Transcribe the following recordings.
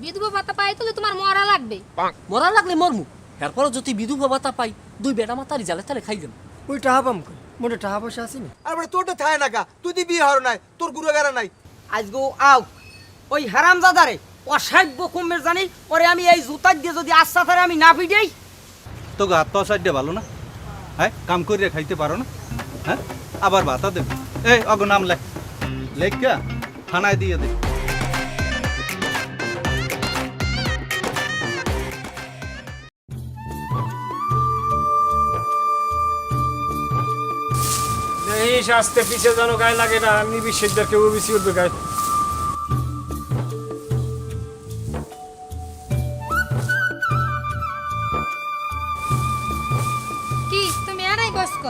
বিধবা ভাতা পাই তো তোমার মরা লাগবে। মরা লাগলে মরমু, এরপরও যদি বিধবা ভাতা পাই দুই বেটা মাতারি জালে তালে খাই দেব। ওই টাহা পাম কই, মোটে টাহা পয়সা আসেনি। আর বড় তোরটা থায় না কা, তুই দি বিয়ে হর নাই, তোর গুরুগারা নাই। আজগো আও ওই হারামজাদারে অসাধ্য কমের জানি ওরে আমি এই জুতার দিয়ে যদি আচ্ছা তারে আমি না পিটাই। তোকে হাত পাও সাইড ভালো না? হ্যাঁ, কাম করিয়া খাইতে পারো না? হ্যাঁ, আবার ভাতা দেবে। এই অগ নাম লেখ, লেখা থানায় দিয়ে দে। এই শাস্তে পিছে যেন গায়ে লাগে না, আমি বিশ্বের কেউ বেশি উঠবে গায়ে। কি তুমি এরাই বসক?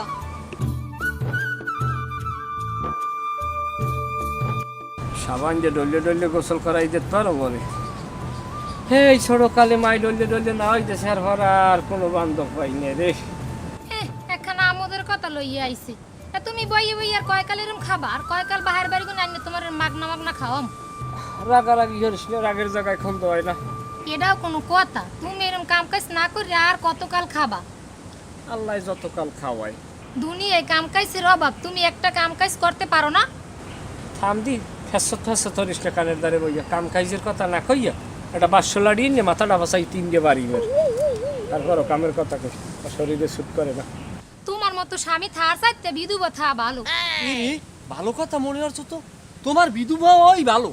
সাবান যে ডলে ডলে গোসল করাই দিতে পারো বলে। এই ছোটকালে মাই ডলে ডলে না হইতেছে আর ভরা আর কোনো বান্ধব পাই না রে। একখানা আমোদের কথা লইয়া আইছি। তুমি বইয়ে বইয়ে আর কয়কাল এরম খাবা আর কয়কাল বাহির বাড়ি গুণ আনলে তোমার মাগনা মাগনা খাওয়াম। রাগারাগি করিস না, রাগের জায়গায় খুলতে হয় না। এটাও কোনো কথা? তুমি এরম কাম কাজ না করে আর কতকাল খাবা? আল্লাহ যতকাল খাওয়ায়। দুনিয়ায় কাম কাজের অভাব, তুমি একটা কাম কাজ করতে পারো না? থাম দি ফেসত ধরিস না কানের দ্বারে বইয়া, কাম কাজের কথা না কইয়া একটা 500 লাড়ি নিয়ে মাথাটা বাসাই 3 বাড়ি বের। তারপরও কামের কথা কই, শরীরে সুট করে না। তোমার মতো স্বামী থার চাইতে বিধবা থা ভালো। এই ভালো কথা মনে হচ্ছে তো, তোমার বিধবা ওই ভালো।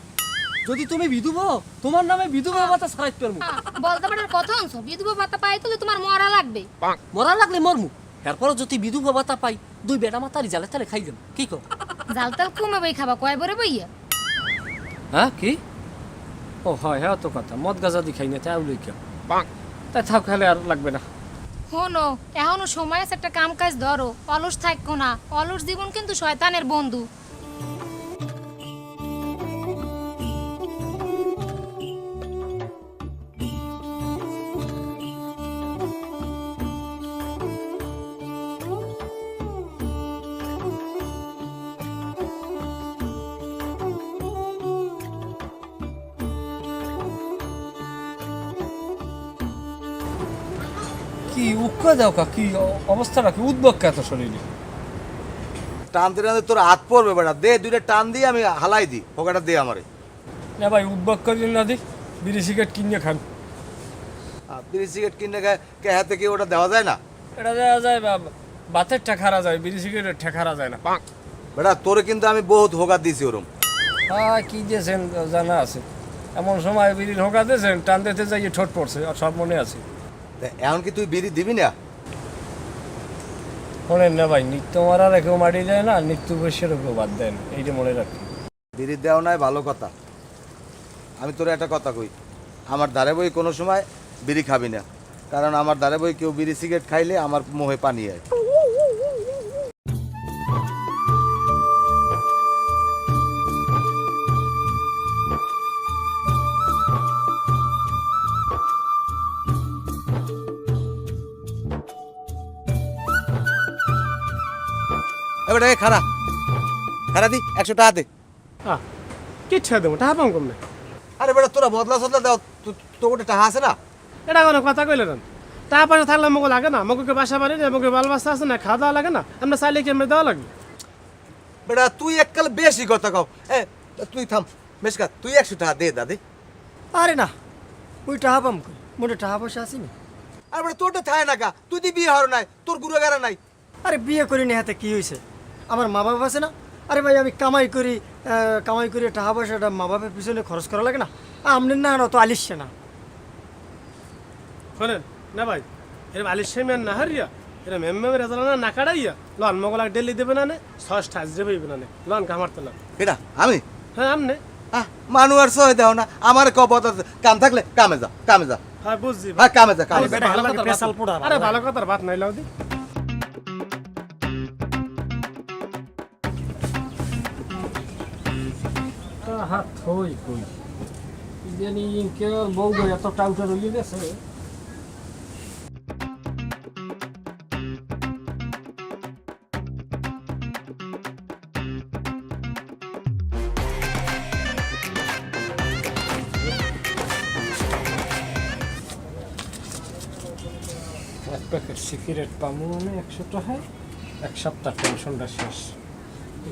যদি তুমি বিধবা তোমার নামে বিধবা ভাতা ছাড়াইতে পারমু। বলতে পারার কথা অংশ, বিধবা ভাতা পাই তো তোমার মরা লাগবে। মরা লাগলে মরমু, এরপরও যদি বিধবা ভাতা পাই দুই বেটা মাতারি জালে তালে খাই দেব। কি কর? জাল তাল কমে বই খাবা কয় বরে বইয়া? হ্যাঁ কি? ও হয় হ্যাঁ তো কথা, মদ গাজা দি খাই না তাই আউলই কেউ। তাই থাক, খেলে আর লাগবে না। হনো এখনো সময় আছে, একটা কাম কাজ ধরো, অলস থাকো না। অলস জীবন কিন্তু শয়তানের বন্ধু। কি উক্কা যাও কা, কি অবস্থাটা, কি উদ্বেগ এত শরীরে? টানতে টানতে তোর হাত পড়বে বেটা, দে দুইটা টান দিয়ে আমি হালাই দি, পোকাটা দে আমারে। না ভাই উদ্বেগ করি না, দি বিড়ি সিগারেট কিনে খান। বিড়ি সিগারেট কিনে কে হাতে কি ওটা দেওয়া যায় না? এটা দেওয়া যায়, বাতের ঠেকারা যায়, বিড়ি সিগারেটের ঠেকারা যায় না। বেটা তোরে কিন্তু আমি বহুত হোগা দিয়েছি ওরম। হ্যাঁ কি দিয়েছেন জানা আছে, এমন সময় বিড়ির হোকা দিয়েছেন টান দিতে যাইয়ে ঠোঁট পড়ছে, আর সব মনে আছে। এখন কি তুই বিড়ি দিবি না? শোনেন না ভাই, নিত্য মারা রেখেও মারি যায় না, নিত্য বসে রেখেও বাদ দেন, এইটা মনে রাখি। বিড়ি দেওয়া নাই ভালো কথা। আমি তোর একটা কথা কই, আমার ধারে বই কোনো সময় বিড়ি খাবি না, কারণ আমার ধারে বই কেউ বিড়ি সিগারেট খাইলে আমার মুখে পানি হয়। এবারে খারা খারা দি 100 টাকা দে। কিচ্ছা দেবো টাকা পাম কম না। আরে বেটা তোরা বদলা সদলা দাও, তো গোটে টাকা আছে না? এটা কোনো কথা কইলে না, টাকা পয়সা থাকলে আমাকে লাগে না? আমাকে বাসা বাড়ি না, আমাকে বাল বাচ্চা আছে না, খাওয়া দাওয়া লাগে না? আমরা চাইলে কি আমরা দেওয়া লাগবে? বেটা তুই এককাল বেশি কথা কও। তুই থাম মেশকা, তুই 100 টাকা দে দাদি। আরে না, ওই টাহা পাম কই, মোটে টাহা পয়সা আসেনি। আর বেটা তোরটা থায় না কা, তুই দি বিয়ে হর নাই, তোর গুরুগারা নাই। আরে বিয়ে করিনি, হাতে কি হয়েছে? আমার মা বাবা আছে না? আরে ভাই আমি কামাই করি, কামাই করে টাকা পয়সাটা মা বাবার পিছনে খরচ করা লাগে না? আমনের না তো আলিসছে না। শোনেন না ভাই, এরকম আলিশাইমের না হারিয়া এরা মেম্মের রেজাল্ট না কাটাইয়া লন মগলাক ডেলি দেবে না, ষষ্ঠ হাজরে হইবে না, লন কামারতে না। এটা আমি হ্যাঁ আমনে মানু আর সহে দাও না, আমার কবত কাম থাকলে কামে যা, কামে যা। হ্যাঁ বুঝছি। হ্যাঁ কামে যা, কামে যা। আরে ভালো কথার বাত নাই লাউদি। হাত হই কই জানি কে বউ এত টাউটা রইয়ে গেছে। এক প্যাকেট সিগারেট পাবো আমি 100 টাকায়, এক সপ্তাহ টেনশনটা শেষ।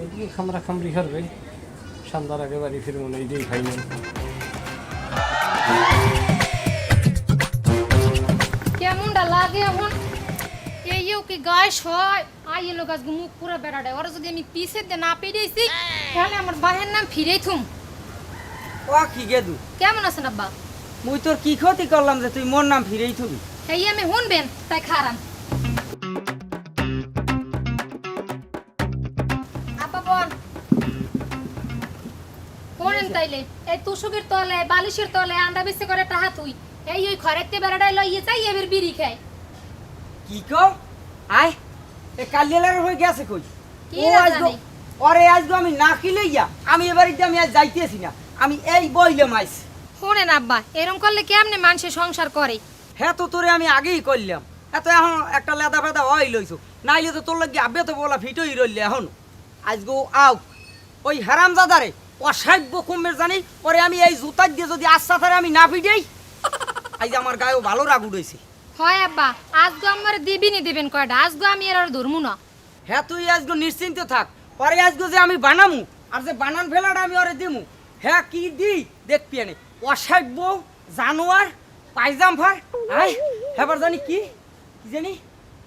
এদিকে খামরা খামরি হারবে, সন্ধ্যার আগে বাড়ি ফিরবো না, এইটাই খাই না। কেমনটা লাগে এখন? এইও কি গায়ে হয় আই এলো গাছ মুখ পুরো বেড়াডে। ওরা যদি আমি পিছে দিয়ে না পেরেছি তাহলে আমার বাহের নাম ফিরেই থুম। ও কি গেদু, কেমন আছেন আব্বা? মুই তোর কি ক্ষতি করলাম যে তুই মোর নাম ফিরেই থবি? এই আমি শুনবেন তাই খারাম। আব্বা বল শোনেন তাইলে, এই তুষকের তলে বালিশের তলে আন্ডা বেশি করে টাহা তুই এই ওই ঘরেতে বেড়াডাই লইয়ে চাই এবার বিড়ি খায়। কি কো আয় এ কালিয়ালার হয়ে গেছে কই? কি ও না আজগো জানি। ওরে আজগো আমি না খিলেইয়া আমি এবারে আমি আজ যাইতেছি না, আমি এই বইলে মাইস। শোনেন আব্বা, এরম করলে কেমনে মানুষের সংসার করে? হ্যাঁ তো তোরে আমি আগেই করলাম, এত এখন একটা লেদা ফেদা হয় লইছো, নাইলে তো তোর লাগি আবে তো বলা ফিটই রইলে এখন। আজগো আও ওই হারামজাদারে অসাধ্য কুমের জানি পরে আমি এই জুতার দিয়ে যদি আচ্ছা থারে আমি না ফিটেই আজ আমার গায়েও ভালো রাগ উঠেছে। হয় আব্বা, আজগো আমার দিবিনি দেবেন কয়টা, আজগো আমি আর ধরমু না। হ্যাঁ তুই আজগো নিশ্চিন্ত থাক, পরে আজগো যে আমি বানামু আর যে বানান ফেলাটা আমি ওরে দিমু, হ্যাঁ কি দি দেখবি আনে অসাধ্য জানোয়ার পাইজাম ফার। আয় হেবার জানি কি কি জানি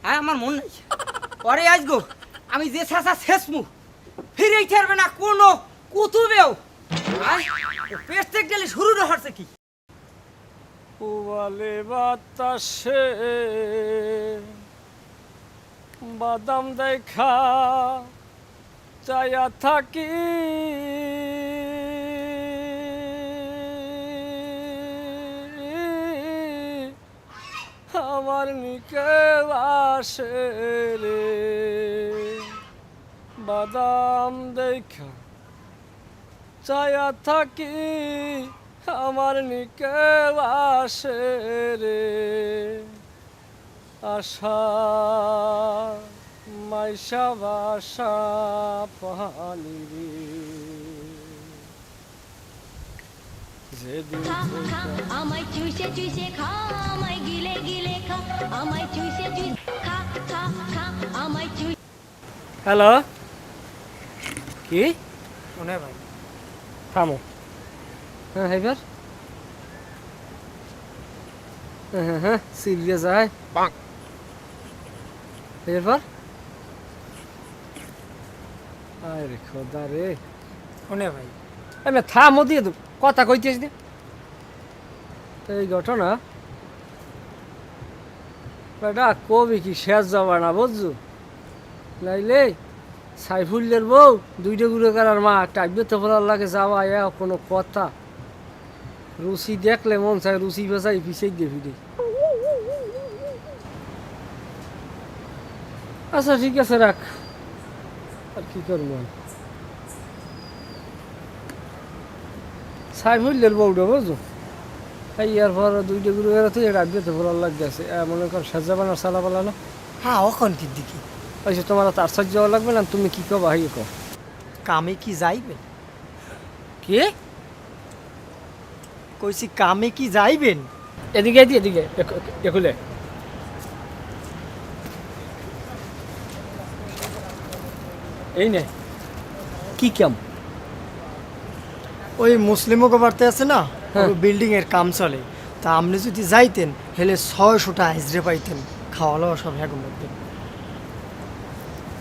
আয় আমার মন নাই। পরে আজগো আমি যে ছাঁচা শেষমু ফিরেই ছাড়বে না কোনো কুতুবেও। আয় পেস্টেক গেলে শুরু হচ্ছে কি পুবালে বাতাসে বাদাম দেখা চায়া থাকি, আমার নিকে আসে রে বাদাম দেখা চায়া থাকি, আমার নিকে আসে রে আশা মাইশা বাসা পানি রে যে আমায় চুষে চুষে খা, আমায় গিলে গিলে খা, আমায় চুষে চুষে খা খা খা, আমায় চুষে। হ্যালো, কি মনে ভাই থামো। হ্যাঁ এবার হ্যাঁ সিরিয়াস যায় এরপর আরে খোদা রে, মনে ভাই আমি থামো দিয়ে দেব, কথা কইতেছ না। এই ঘটনা বেটা কবি কি শেষ যাবা না বুঝছো, নাইলে সাইফুলের বউ দুইটা গুঁড়ো করার মা টাইবে তো বলার লাগে যাওয়া কোনো কথা। রুচি দেখলে মন চায় রুচি বেচাই পিছিয়ে দিয়ে ফিরে। আচ্ছা ঠিক আছে রাখ, আর কি করবো। সাইফুলের বউটা বুঝছো, এই ইয়ার পর দুইটা গুঁড়ো করা তুই টাইবে তো বলার লাগছে মনে কর সাজাবানার সালা বলানো। হ্যাঁ অখন কি দিকে ওই যে তোমার তো আশ্চর্য যাওয়া লাগবে না, তুমি কি কবা হাই কো কামে কি যাইবেন? কি কইছি কামে কি যাইবেন? এদিকে এদিকে একুলে এই নে কি কাম? ওই মুসলিমও বাড়তে আছে না, হ্যাঁ। বিল্ডিং এর কাম চলে, তা আপনি যদি যাইতেন হেলে 600টা হাজরে পাইতেন, খাওয়া দাওয়া সব হ্যাঁ মধ্যে।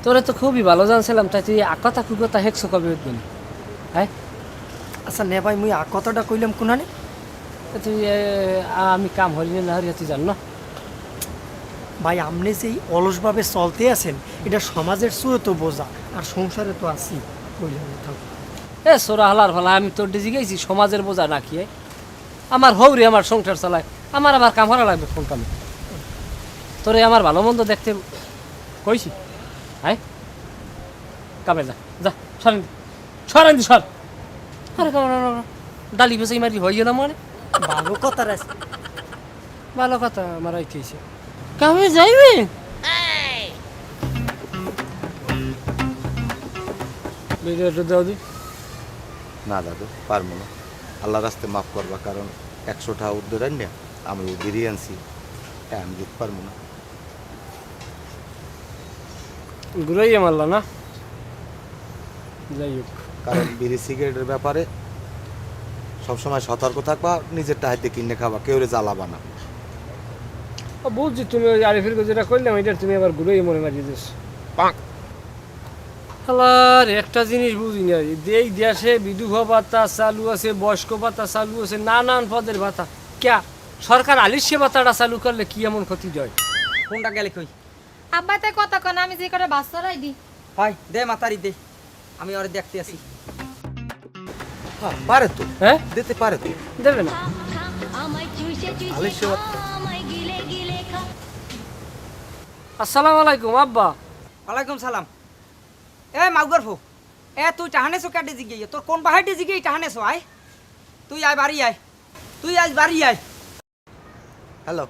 তোরে তো খুবই ভালো জানছিলাম, তাই তুই আকতা কুকতা হেকশো কবে উঠবেন? হ্যাঁ আচ্ছা নে ভাই মুই কথাটা কইলাম কোনানে? তুই আমি কাম হরি না হরি তুই জান না ভাই আপনি যেই অলসভাবে চলতে আছেন এটা সমাজের চুয়ে তো বোঝা, আর সংসারে তো আছি কইলাম থাক। এ সোরা হালার ভালা, আমি তোর ডিজি গেছি সমাজের বোঝা না কি আমার হৌরি আমার সংসার চালায়, আমার আবার কাম করা লাগবে কোন কামে? তোরে আমার ভালো মন্দ দেখতে কইছি, হ্যাঁ কামে যা যা সরেন দি সর। আরে ডালি বেসাই মারি হইয়ে না মানে ভালো কথা আছে, ভালো কথা আমার আইতেছে কামে যাইবে। ভিডিওটা দাও দি। না দাদু পারবো না, আল্লাহ রাস্তে মাফ করবা, কারণ 100টা উদ্ধার না আমি বিরিয়ানি আমি দিতে পারবো না। ঘুরাইয়ে মারলা না? যাই হোক, কারণ বিড়ি সিগারেটের ব্যাপারে সবসময় সতর্ক থাকবা, নিজেরটা হাতে কিনে খাবা, কেউ জ্বালাবা না। বুঝছি তুমি ওই আরিফের যেটা করলাম এটা তুমি আবার ঘুরাইয়ে মনে মারিয়ে দিস। আল্লাহর একটা জিনিস বুঝি না, এই দেশে বিধবা ভাতা চালু আছে, বয়স্ক ভাতা চালু আছে, নানান পদের ভাতা। ক্যা সরকার আলিশে ভাতাটা চালু করলে কি এমন ক্ষতি হয়? কোনটা গেলে কই? আব্বা তাই কথা কন, আমি যে করে বাস চড়াই দিই। হয় দে মাতারি দে, আমি ওরে দেখতে আসি। হ্যাঁ পারে তো, হ্যাঁ দিতে পারে তো। দেবে না? আমায় চুষে আলিশ চুষে খা আমায় গিলে গিলে খা আসসালামু আলাইকুম আব্বা। ওয়ালাইকুম সালাম। এ মাউগর ফো, এ তুই টাহানেছো কাটে জিগে, তোর কোন বাহাইটে জিগে টাহানেছো? আয় তুই আয় বাড়ি আয়, তুই আজ বাড়ি আয়। হ্যালো,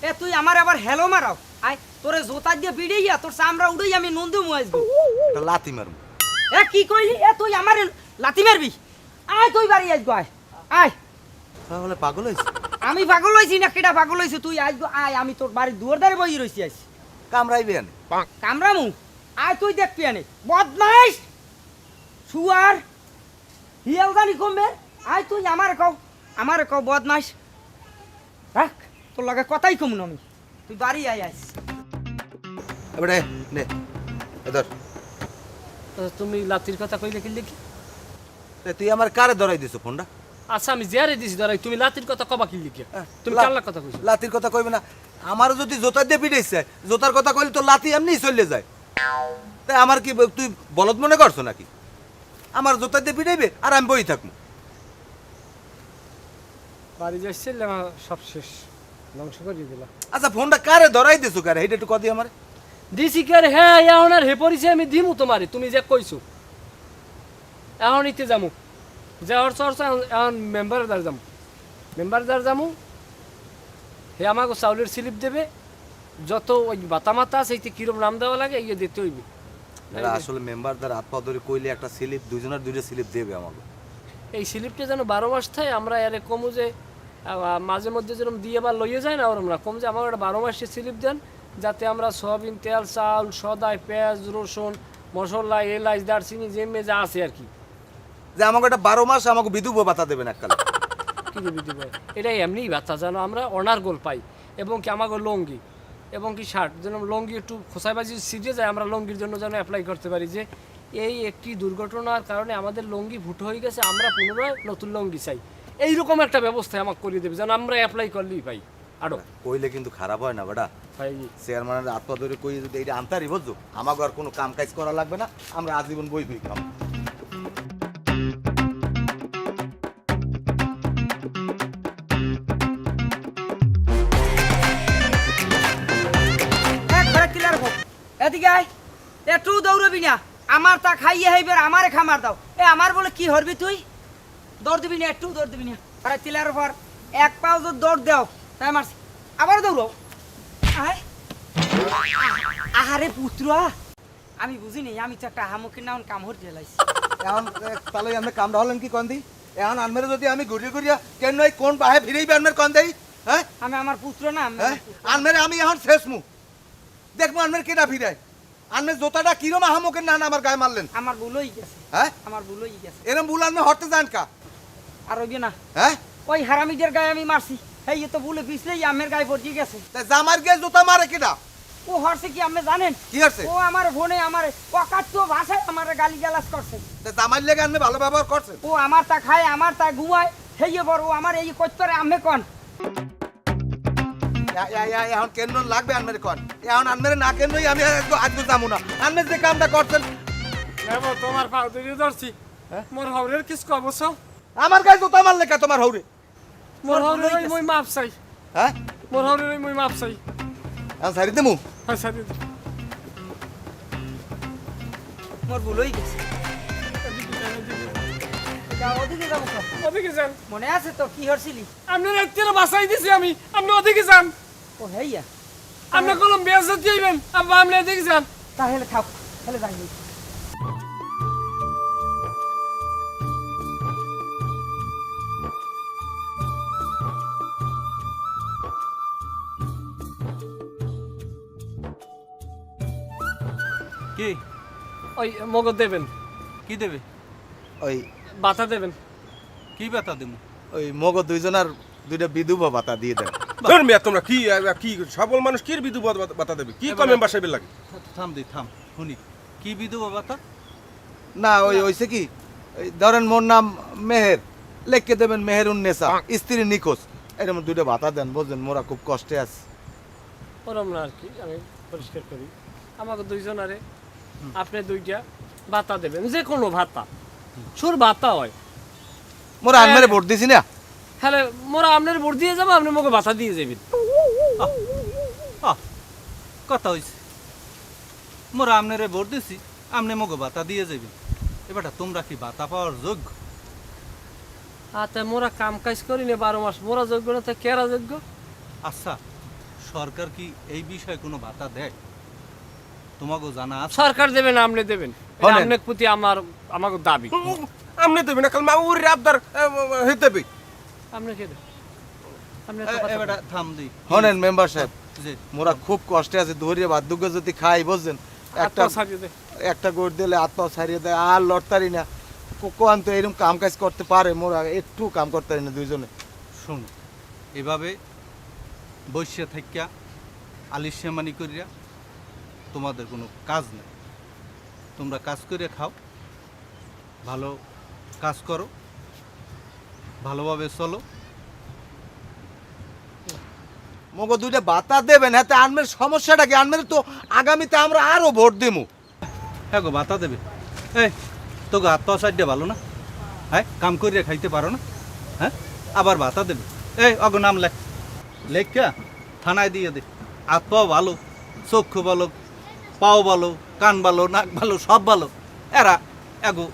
এ তুই আমার আবার হেলো মারাও। আয় তোরে জোতা দিয়ে পিড়াইয়া তোর চামড়া উড়াই আমি নন্দু মুয়াজবো। একটা লাথি মারবো। এ কি কইলি? এ তুই আমার লাথি মারবি? আয় তুই বাড়ি আসবো, আয় আয়। তাহলে পাগল হয়েছে? আমি পাগল হইছি না কেডা পাগল হইছে? তুই আসবো, আয়। আমি তোর বাড়ির দুয়ার দ্বারে বই রইছি। আইস কামড়াইবে আনে। কামরামু, আয় তুই দেখবি আনে। বদমাইশ শুয়ার হিয়াল জানি কমবে। আয় তুই আমার কও বদমাইশ। রাখ তোর লগে কথাই কম না আমি। তুই বাড়ি আয়। আইস এবারে নে এধর। তুমি লাতির কথা কইলে কি লিখি? তুই আমার কারে ধরাই দিছো ফোনটা? আচ্ছা আমি জেরে দিছি ধরাই, তুমি লাতির কথা কবা কি লিখি? তুমি কাল্লার কথা কইছো? লাতির কথা কইবে না? আমারও যদি জোতা দিয়ে পিটাইছে, জোতার কথা কইলে তো লাতি এমনি চলে যায়। তাই আমার কি তুই বলদ মনে করছো নাকি? আমার জোতা দিয়ে পিটাইবে আর আমি বই থাকবো। বাড়ি যাচ্ছিলাম, সব শেষ, ধ্বংস করিয়ে দিলাম। আচ্ছা ফোনটা কারে ধরাই দিছো কারে, এইটা একটু কদি আমার। দিছি কার? হ্যাঁ এখন আর হে পরিছে আমি দিমু তোমারে, তুমি যে কইছো। এখন ইতে যামু, যাওয়ার চর্চা এখন মেম্বারের দ্বার যামু, মেম্বারের দ্বার যামু। হে আমাকে চাউলের স্লিপ দেবে, যত ওই বাতা মাতা আছে এইতে কিরম নাম দেওয়া লাগে ইয়ে দিতে হইবে। এরা আসলে মেম্বার দ্বার হাত পা ধরে কইলে একটা স্লিপ, দুইজনের দুইটা স্লিপ দেবে আমাকে। এই স্লিপটা যেন 12 মাস থাকে, আমরা এরে কমু যে মাঝে মধ্যে যেরকম দিয়ে বা লইয়ে যায় না, ওরম না কম যে আমার একটা 12 মাসের স্লিপ দেন, যাতে আমরা সয়াবিন তেল, চাল, সদাই, পেঁয়াজ, রসুন, মশলা, এলাচ, দারচিনি যে যা আছে আর কি। যে আমাকে একটা 12 মাস আমাকে বিধবা ভাতা দেবেন এককালে। কি দেবে দিবে? এটা এমনিই ভাতা যেন আমরা অনার্গল পাই, এবং কি আমাকে লঙ্গি এবং কি শার্ট যেন লঙ্গি একটু খোসাইবাজি সিটে যায়, আমরা লঙ্গির জন্য যেন অ্যাপ্লাই করতে পারি যে এই একটি দুর্ঘটনার কারণে আমাদের লঙ্গি ফুটো হয়ে গেছে, আমরা পুনরায় নতুন লঙ্গি চাই। এইরকম একটা ব্যবস্থা আমাকে করে দেবে যেন আমরা অ্যাপ্লাই করলেই পাই। আরো কইলে কিন্তু খারাপ হয় না বেটা। ভাই চেয়ারম্যানের হাত পা ধরে কই যদি এইটা আনতারি বুঝছো, আমাকে আর কোনো কাম কাজ করা লাগবে না, আমরা আজীবন বই বই খাবো। এদিকে আয়, একটু দৌড়বি না। আমার তা খাইয়ে হইবে, আমারে খামার দাও। এ আমার বলে কি হরবি তুই? দৌড় দিবি না, একটু দৌড় দিবি না। আরে তিলার উপর এক পাও যদি দৌড় দাও তাই মারছি, আবার দৌড়ো। আয় আহারে পুত্র, আমি বুঝিনি, আমি তো একটা হামুকের নাম কাম হর জেলাইছি। এখন তাহলে আমি কামড়া হলেন কি কন দিই? এখন আনমেরে যদি আমি ঘুরিয়ে ঘুরিয়া কেন নয় কোন বাহে ফিরেইবে আনমের কন দেই? হ্যাঁ আমি আমার পুত্র না, হ্যাঁ আনমেরে আমি এখন শেষ মু দেখবো আনমের কেটা ফিরায়। আনমের জোতাটা কিরম আহামকের না আমার গায়ে মারলেন? আমার ভুল হয়ে গেছে, হ্যাঁ আমার ভুল হয়ে গেছে। এরম ভুল আনমে হরতে যান কা? আর হইবে না, হ্যাঁ ওই হারামিদের গায়ে আমি মারছি, এই তো ভুলে পিছলেই আমের গায়ে পড়ে গেছে। তা জামার গিয়ে জুতা মারে কেটা? ও হরছে কি আপনি জানেন? কি হরছে? ও আমার ফোনে আমার অকাট্য ভাষায় আমার গালি গালাজ করছে। তা জামার লেগে আনমে ভালো ব্যবহার করছেন? ও আমার তা খায়, আমার তা ঘুমায়, সেই বড় ও আমার এই করতে পারে। আমি কন এখন কেন লাগবে আনমেরে কন? এখন আনমেরে না কেন আমি আজকে যাবো না। আনমের যে কামটা করছেন তোমার পাও ধরে ধরছি, মোর হাওরের কিস কবছ, আমার গায়ে জুতা মারলে কে তোমার হৌরে? মোর হাওরের মই মাপ চাই, হ্যাঁ মোর হাওরের মই মাপ চাই। এখন সারি দেবো। আচ্ছা দিদি মোর ভুল হয়ে গেছে। যাও, ওদিকে যাবো তো। ওদিকে যান, মনে আছে তো কি হরছিলি? আপনার একটু বাসাই দিছি আমি, আপনি ওদিকে যান। ও হেইয়া, আপনি কলম বেয়াজত দিবেন, আব্বা আপনি এদিকে যান। তাহলে থাক, তাহলে যাই। কি ওই মগজ দেবেন, কি দেবে? ওই বাতা দেবেন। কি ব্যথা দেবো? ওই মগ দুইজনের দুইটা বিধবা ভাতা দিয়ে দেন। ধর মিয়া তোমরা কি কি সবল মানুষ কি বিধু বাতা দেবে কি কম মেম্বার সাহেবের লাগে? থাম শুনি কি বিধবা ভাতা? না ওই হইছে কি, ওই ধরেন মোর নাম মেহের, লেখকে দেবেন মেহেরুন্নেসা, স্ত্রী নিখোঁজ, এরকম দুইটা ভাতা দেন, বুঝলেন? মোরা খুব কষ্টে আছে। ওরম না আর কি, আমি পরিষ্কার করি। আমাকে দুইজনারে আপনি দুইটা ভাতা দেবেন, যে কোনো ভাতা, সুর ভাতা হয়। মোরা আনমারে ভোট দিছি না, হ্যাঁ মোরা আপনার ভোট দিয়ে যাবো, আপনি মোকে ভাতা দিয়ে যাবেন। কথা হয়েছে, মোরা আমনেরে ভোট দিছি, আমনে মগো ভাতা দিয়ে যাবেন। এবারটা তোমরা কি ভাতা পাওয়ার যোগ্য? আচ্ছা মোরা কাম কাজ করি না 12 মাস, মোরা যোগ্য না তো কেরা যোগ্য? আচ্ছা, সরকার কি এই বিষয়ে কোনো ভাতা দেয়? তোমাকে জানা আছে? সরকার দেবেন, আপনি দেবেন, বলেন। আপনার প্রতি আমাকে দাবি। আমনে দেবে না কাল মা ওর আবদার হইতে দেবে। আপনি কে দেন? আপনি এবারটা থাম দি। হনেন মেম্বার সাহেব, যে মোরা খুব কষ্টে আছে, ধরিয়ে বাদ্যুগ্য যদি খাই, বুঝছেন? একটা গোট দিলে আত্মা ছাড়িয়ে দেয়, আর লড়তারি না। কোন তো এরকম কাম কাজ করতে পারে, মোরা একটু কাম করতে পারি না দুইজনে। শোনো, এভাবে বৈশ্যা থাকিয়া আলিশ্যামানি করিয়া তোমাদের কোনো কাজ নেই। তোমরা কাজ করে খাও, ভালো কাজ করো, ভালোভাবে চলো। মগো দুইটা ভাতা দেবেন, হাতে আনমের সমস্যাটা কি? আনমের তো আগামীতে আমরা আরো ভোট দেবো। হ্যাঁ গো, ভাতা দেবে। এই তোকে আত্মসাইডে ভালো না? হ্যাঁ, কাম করিয়া খাইতে পারো না? হ্যাঁ, আবার ভাতা দেবে। এই অগ নাম লেখ, লেখা থানায় দিয়ে দে। হাত পাও ভালো, চক্ষু ভালো, পাও ভালো, কান ভালো, নাক ভালো, সব ভালো। এরা এগো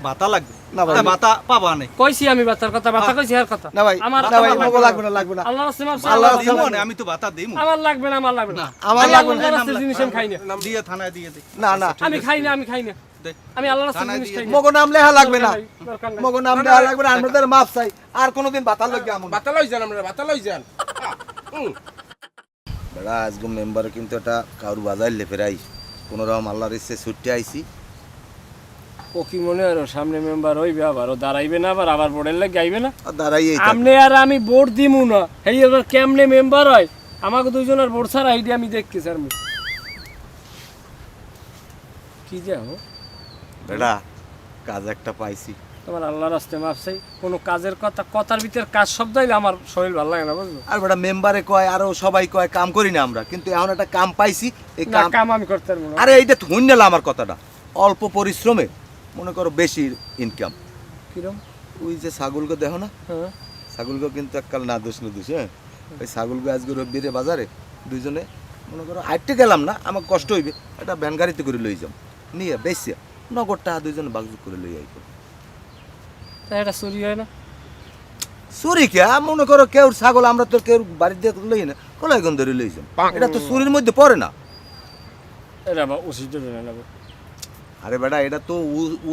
ভাতা লাগবে না ভাই। আরে ভাতা পাবা নেই। কইছি আমি বাতার কথা, বাতা কইছি আর কথা। না ভাই, আমার না ভাই, মগো লাগবে না, লাগবে না। আল্লাহর রাস্তায় মাফ আল্লাহর চাই, রাস্তায় দিমো লাগবে না, না। আমি তো ভাতা দিমু। আমার লাগবে না, আমার লাগবে না। আমার আমি লাগবে না। আল্লাহর রাস্তায় জিনিস আমি খাই না। দিয়ে থানায় দিয়ে দে। না না, আমি খাই না, আমি খাই না। দে। আমি আল্লাহর রাস্তায় থানায় জিনিস দিয়ে খাই না। মগো নাম লেখা লাগবে না, দরকার নাই। মগো নাম লেখা লাগবে না। আমাদের মাপ চাই, আর কোনোদিন ভাতা লাগবে আমন। বাতা লই যান আমরা বাতা লই যান। বেড়া আজকে মেম্বার কিন্তু এটা কারু বাজাইলে ফেরাই, কোনো রকম আল্লাহর ইচ্ছে ছুটতে আইছি। ও কি মনে হয় সামনে মেম্বার হইবে, আবার ও দাঁড়াইবে না, আবার বোর্ডের লাগে গাইবে না? আর দাঁড়াইয়েই থাক। আপনি আর আমি ভোট দিমু না, এই এবার কেমনে মেম্বার হয়? আমাকে দুইজনের ভোট ছাড়া এইটা আমি দেখছি স্যার। কি যাও বেড়া কাজ একটা পাইছি। তোমার আল্লাহর রাস্তায় মাফ চাই। কোনো কাজের কথা, কথার ভিতরে কাজ শব্দ হইলে আমার শরীর ভালো লাগে না, বুঝলো? আর বেটা মেম্বারে কয়, আরো সবাই কয় কাম করি না আমরা, কিন্তু এখন একটা কাম পাইছি। এই না, কাম, কাম আমি করতে পারবো না। আরে এইটা ধুন নিলাম আমার কথাটা, অল্প পরিশ্রমে মনে করো বেশি ইনকাম। কিরম? ওই যে ছাগলকে দেখো না, হ্যাঁ, ছাগলকে কিন্তু এককাল না দোষ দোষ, হ্যাঁ। ওই ছাগলকে আজকে রবিরে বাজারে দুইজনে মনে করো হাঁটতে গেলাম না, আমার কষ্ট হইবে, একটা ভ্যান গাড়িতে করে লই যাম, নিয়ে বেশি নগদ টাকা দুইজনে বাগজুগ করে লই আইব। তা এটা চুরি হয় না? চুরি কে? মনে করো কেউ ছাগল আমরা তো কেউ বাড়িতে লই না, কলাইগন ধরে লই যাম, এটা তো চুরির মধ্যে পড়ে না। এটা বা উচিত না। আরে বেটা, এটা তো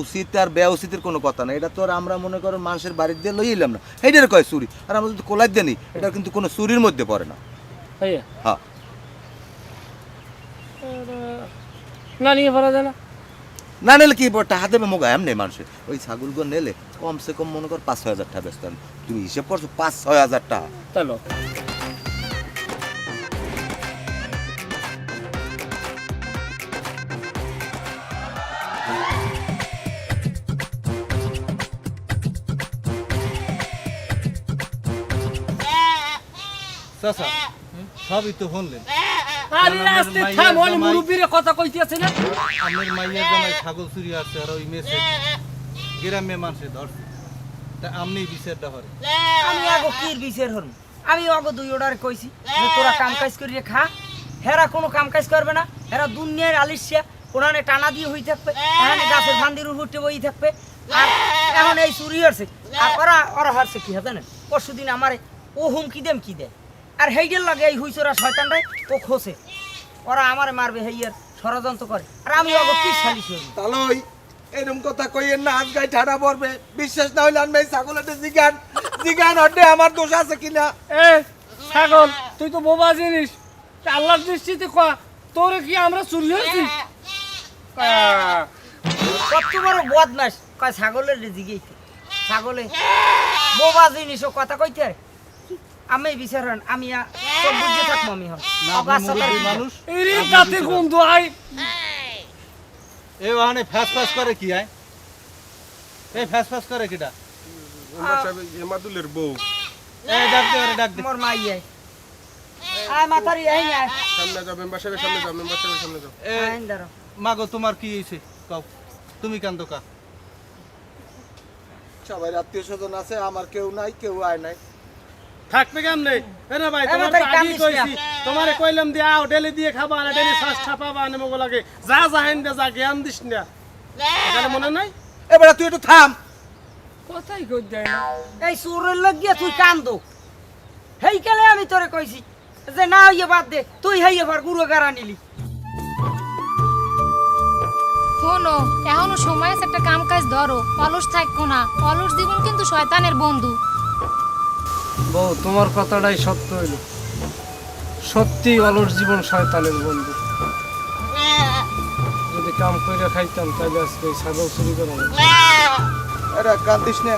উচিত আর বে উচিতের কোনো কথা না, এটা তো আর আমরা মনে করো মানুষের বাড়িতে দিয়ে লই এলাম না, এইটার কয় চুরি। আর আমরা যদি কোলাই দিয়ে নিই, এটা কিন্তু কোনো চুরির মধ্যে পড়ে না। ভাইয়া হ্যাঁ, না নিয়ে পারা যায় না? না নিলে কি টাকা দেবে মোগা এমনি মানুষের? ওই ছাগলগুলো নিলে কমসে কম মনে কর 5-6 হাজার টাকা বেচতে হবে। তুমি হিসেব করছো 5-6 হাজার টাকা? চলো চাচা, সবই তো শুনলেন। আরে আস্তে থাম, ওই মুরব্বিরে কথা কইতে আছে না? আমার মাইয়া জামাই ছাগল চুরি আছে, আর ওই মেসে গ্রামে মানুষে ধরছে, তা আমনি বিচারটা করে। আমি আগো কির বিচার হরম? আমি আগো দুই অর্ডার কইছি যে তোরা কাম কাজ করিয়ে খা। হেরা কোনো কাম কাজ করবে না, হেরা দুনিয়ার আলিশিয়া কোনানে টানা দিয়ে হই থাকবে, এখানে গাছের ভান্দির উঠে বই থাকবে। আর এখন এই চুরি হচ্ছে, আর ওরা হারছে কি জানেন? পরশুদিন আমারে ও হুমকি দেম কি দেয়, আর হেইডের লাগে এই হুইচোরা শয়তানটাই ও খোসে, ওরা আমারে মারবে হেইয়ার ষড়যন্ত্র করে। আর আমি আগো কি সালিশ হইব? তাহলে ওই এরকম কথা কইয়েন না, আজ গায়ে ঠাড়া পড়বে। বিশ্বাস না হইলে আনবে ছাগলের জিগান জিগান হটে আমার দোষ আছে কিনা। এ ছাগল, তুই তো বোবা জিনিস, আল্লাহর দৃষ্টিতে কয়া তোরে কি আমরা চুরি হয়েছি? ক কত বড় বদমাস কয় ছাগলের জিগেইতে ছাগলে বোবা জিনিস ও কথা কইতে আর। আমি বিচারন আমি সব বুঝে থাকবো আমি হন না আপনি মুরব্বী মানুষ এরে কাতে গন্ধ আই এই ওখানে ফ্যাস ফ্যাস করে কি আয় এই ফ্যাস ফ্যাস করে কিটা মেম্বার সাহেব এমাদুলের বউ এই ডাক দে আরে ডাক দে মোর মাই আয় মাথারি আই না সামনে যাও মেম্বার সাহেবের সামনে যাও মেম্বার সাহেবের সামনে যাও আইন দাঁড়া মাগো তোমার কি হইছে কও তুমি কান্দো কা সবাই আত্মীয় স্বজন আছে আমার কেউ নাই কেউ আয় নাই থাকবে কেমনে না ভাই এ তোমার মাথায় তো কান আগেই দিস কইছি না। তোমারে কইলাম দিয়া আও ডেলি দিয়ে খাবা না ডেলি শ্বাস ছাপাবা না মগো লাগে যা জাহেন দে যা জ্ঞান দিস না এখানে মনে নাই এবারে তুই একটু থাম কথাই কই দেয় না এই সুরের লাগিয়া তুই কান্দো হেই কালে আমি তোরে কইছি যে না ইয়ে বাদ দে তুই হেই এবার গুরু গারা নিলি শোনো এখনো সময় আছে, একটা কাম কাজ ধরো, অলস থাকো না। অলস জীবন কিন্তু শয়তানের বন্ধু। বউ তোমার কথাটাই সত্য হইল, সত্যি অলস জীবন শয়তানের বন্ধু। যদি কাম করে খাইতাম তাহলে আজকে এই ছাগল চুরি করা এটা কান্দিস না